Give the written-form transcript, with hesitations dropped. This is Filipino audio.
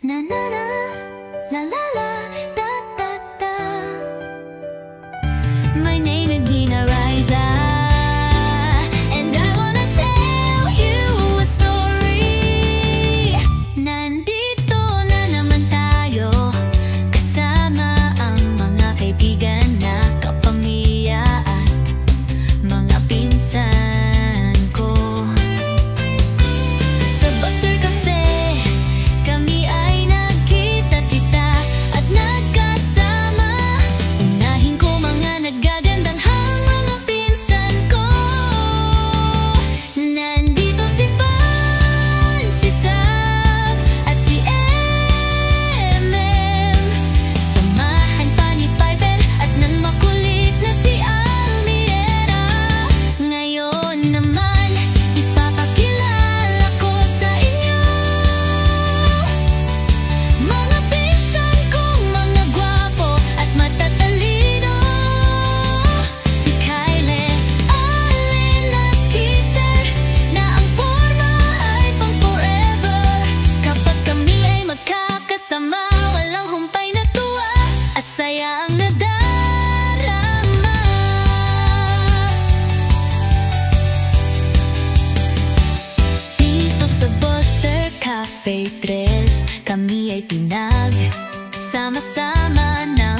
Na na na, la la la, da da da. My name is Dina Riza, and I wanna tell you a story. Nandito na naman tayo, kasama ang mga kaibigan na kapamilya at mga pinsan ko. Sa Buster Cafe, kami ay nagkita-kita at nagkasama. Unahin ko mga nagagandahang mga pinsan ko. Nandito si Pan, si Sab, at si MM. Samahan pa ni Piper at ng makulit na si Almiera. Ngayon naman, ipapakilala ko sa inyo mga pinsan kong mga gwapo at matatalino. Si Kyle, Allen at Kisser, na ang forma ay pang forever. Kapag kami ay magkakasama, walang humpay na tuwa at saya ang nadarama. Dito sa Buster Cafe 3, kami ay pinagsama-sama ng